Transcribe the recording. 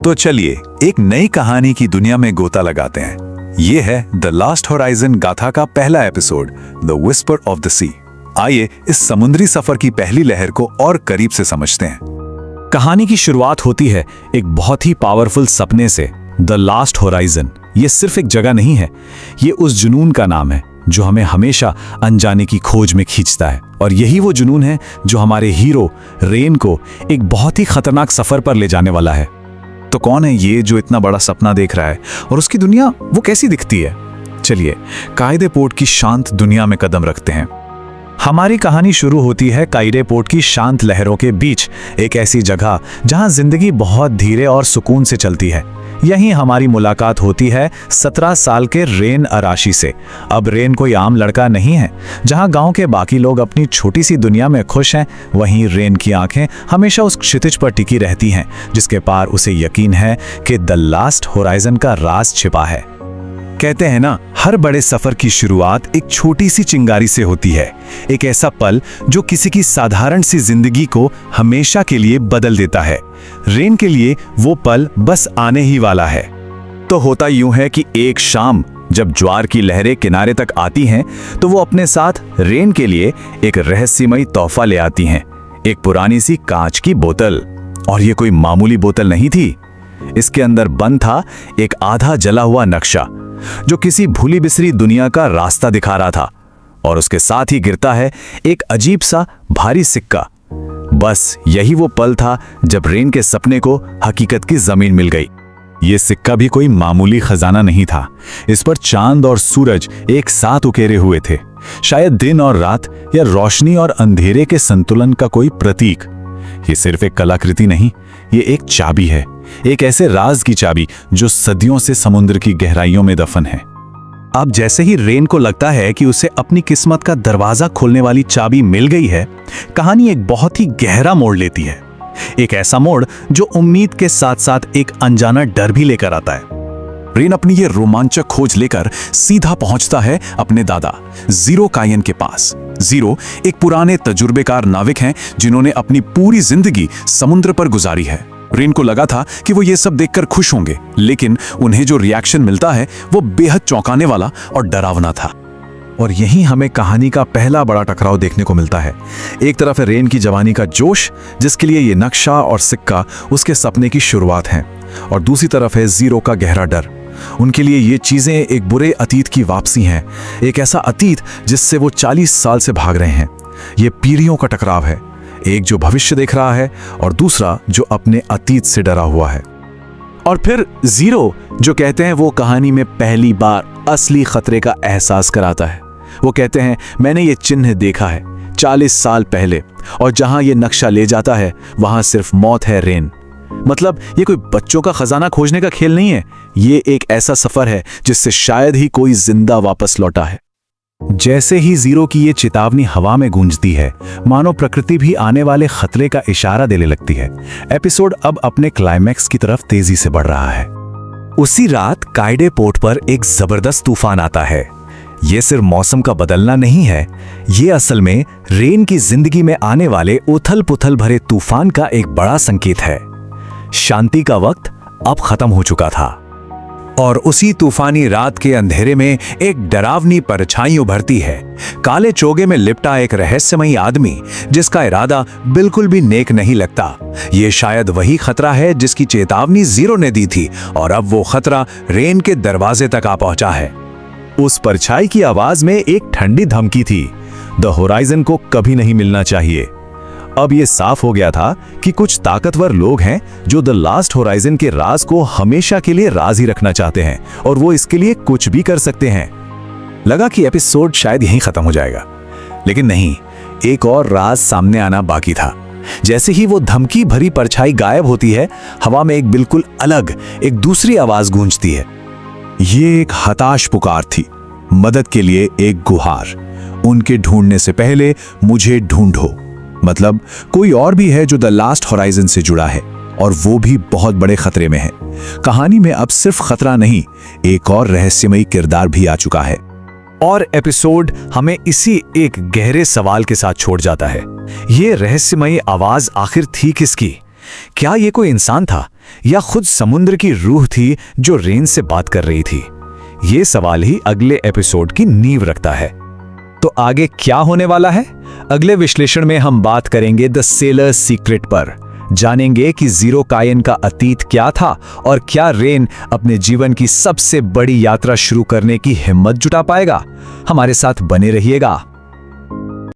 तो चलिए एक नई कहानी की दुनिया में गोता लगाते हैं। ये है द लास्ट होराइजन गाथा का पहला episode, the whisper of the sea. आइए इस समुद्री सफर की पहली लहर को और करीब से समझते हैं। कहानी की शुरुआत होती है एक बहुत ही पावरफुल सपने से। द लास्ट होराइजन ये सिर्फ एक जगह नहीं है, ये उस जुनून का नाम है जो हमें हमेशा अनजाने की खोज में खींचता है। और यही वो जुनून है जो हमारे हीरो रेन को एक बहुत ही खतरनाक सफर पर ले जाने वाला है। तो कौन है ये जो इतना बड़ा सपना देख रहा है और उसकी दुनिया वो कैसी दिखती है? चलिए कायदे पोर्ट की शांत दुनिया में कदम रखते हैं। हमारी कहानी शुरू होती है कायदे पोर्ट की शांत लहरों के बीच, एक ऐसी जगह जहां जिंदगी बहुत धीरे और सुकून से चलती है। यहीं हमारी मुलाकात होती है 17 साल के रेन अराशी से। अब रेन कोई आम लड़का नहीं है। जहां गांव के बाकी लोग अपनी छोटी सी दुनिया में खुश हैं, वहीं रेन की आंखें हमेशा उस क्षितिज पर टिकी रहती हैं जिसके पार उसे यकीन है कि द लास्ट होराइजन का राज छिपा है। कहते हैं ना, हर बड़े सफर की शुरुआत एक छोटी सी चिंगारी से होती है। एक ऐसा पल जो किसी की साधारण सी जिंदगी को हमेशा के लिए बदल देता है। रेन के लिए वो पल बस आने ही वाला है। तो होता यूं है कि एक शाम जब ज्वार की लहरें किनारे तक आती हैं, तो वो अपने साथ रेन के लिए एक रहस्यमयी तोहफा ले आती हैं, एक पुरानी सी कांच की बोतल। और ये कोई मामूली बोतल नहीं थी। इसके अंदर बंद था एक आधा जला हुआ नक्शा जो किसी भूली बिसरी दुनिया का रास्ता दिखा रहा था। और उसके साथ ही गिरता है एक अजीब सा भारी सिक्का। बस यही वो पल था जब रेन के सपने को हकीकत की जमीन मिल गई। ये सिक्का भी कोई मामूली खजाना नहीं था। इस पर चांद और सूरज एक साथ उकेरे हुए थे, शायद दिन और रात या रोशनी और अंधेरे के संतुलन का कोई प्रतीक। ये सिर्फ एक कलाकृति नहीं, ये एक चाबी है, एक ऐसे राज की चाबी जो सदियों से समुद्र की गहराइयों में दफन है। अब जैसे ही रेन को लगता है कि उसे अपनी किस्मत का दरवाजा खोलने वाली चाबी मिल गई है, कहानी एक बहुत ही गहरा मोड़ लेती है। एक ऐसा मोड़ जो उम्मीद के साथ साथ एक अनजाना डर भी लेकर आता है। रेन अपनी ये रोमांचक खोज लेकर सीधा पहुंचता है अपने दादा जीरो कायन के पास। जीरो एक पुराने तजुर्बेकार नाविक हैं जिन्होंने अपनी पूरी जिंदगी समुद्र पर गुजारी है। रेन को लगा था कि वो ये सब देखकर खुश होंगे, लेकिन उन्हें जो रिएक्शन मिलता है वो बेहद चौंकाने वाला और डरावना था। और यहीं हमें कहानी का पहला बड़ा टकराव देखने को मिलता है। एक तरफ है रेन की जवानी का जोश, जिसके लिए ये नक्शा और सिक्का उसके सपने की शुरुआत है, और दूसरी तरफ है जीरो का गहरा डर। उनके लिए ये चीजें एक बुरे अतीत की वापसी हैं, एक ऐसा अतीत जिससे वो 40 साल से भाग रहे हैं। ये पीढ़ियों का टकराव है, एक जो भविष्य देख रहा है और दूसरा जो अपने अतीत से डरा हुआ है। और फिर जीरो जो कहते हैं वो कहानी में पहली बार असली खतरे का एहसास कराता है। वो कहते हैं, मैंने ये चिन्ह देखा है 40 साल पहले, और जहां ये नक्शा ले जाता है वहां सिर्फ मौत है रेन। मतलब ये कोई बच्चों का खजाना खोजने का खेल नहीं है, ये एक ऐसा सफर है जिससे शायद ही कोई जिंदा वापस लौटा है। जैसे ही जीरो की ये चेतावनी हवा में गूंजती है, मानो प्रकृति भी आने वाले खतरे का इशारा देने लगती है। एपिसोड अब अपने क्लाइमैक्स की तरफ तेजी से बढ़ रहा है। उसी रात कायडे पोर्ट पर एक जबरदस्त तूफान आता है। ये सिर्फ मौसम का बदलना नहीं है, ये असल में रेन की जिंदगी में आने वाले उथल पुथल भरे तूफान का एक बड़ा संकेत है। शांति का वक्त अब खत्म हो चुका था, और उसी तूफानी रात के अंधेरे में एक डरावनी परछाई उभरती है। काले चोगे में लिपटा एक रहस्यमयी आदमी जिसका इरादा बिल्कुल भी नेक नहीं लगता। ये शायद वही खतरा है जिसकी चेतावनी जीरो ने दी थी, और अब वो खतरा रेन के दरवाजे तक आ पहुंचा है। उस परछाई की आवाज में एक ठंडी धमकी थी, द होराइजन को कभी नहीं मिलना चाहिए। अब यह साफ हो गया था कि कुछ ताकतवर लोग हैं जो द लास्ट होराइजन के राज को हमेशा के लिए राज ही रखना चाहते हैं, और वो इसके लिए कुछ भी कर सकते हैं। लगा कि एपिसोड शायद यहीं खत्म हो जाएगा, लेकिन नहीं, एक और राज सामने आना बाकी था। जैसे ही वो धमकी भरी परछाई गायब होती है, हवा में एक बिल्कुल अलग, एक दूसरी आवाज गूंजती है। ये एक हताश पुकार थी, मदद के लिए एक गुहार। उनके ढूंढने से पहले मुझे ढूंढो। मतलब कोई और भी है जो द लास्ट होराइजन से जुड़ा है, और वो भी बहुत बड़े खतरे में है। कहानी में अब सिर्फ खतरा नहीं, एक और रहस्यमयी किरदार भी आ चुका है। और एपिसोड हमें इसी एक गहरे सवाल के साथ छोड़ जाता है। ये रहस्यमयी आवाज आखिर थी किसकी? क्या ये कोई इंसान था या खुद समुद्र की रूह थी जो रेन से बात कर रही थी? ये सवाल ही अगले एपिसोड की नींव रखता है। तो आगे क्या होने वाला है? अगले विश्लेषण में हम बात करेंगे द सेलर्स सीक्रेट पर, जानेंगे कि ज़ीरो कायन का अतीत क्या था और क्या रेन अपने जीवन की सबसे बड़ी यात्रा शुरू करने की हिम्मत जुटा पाएगा। हमारे साथ बने रहिएगा।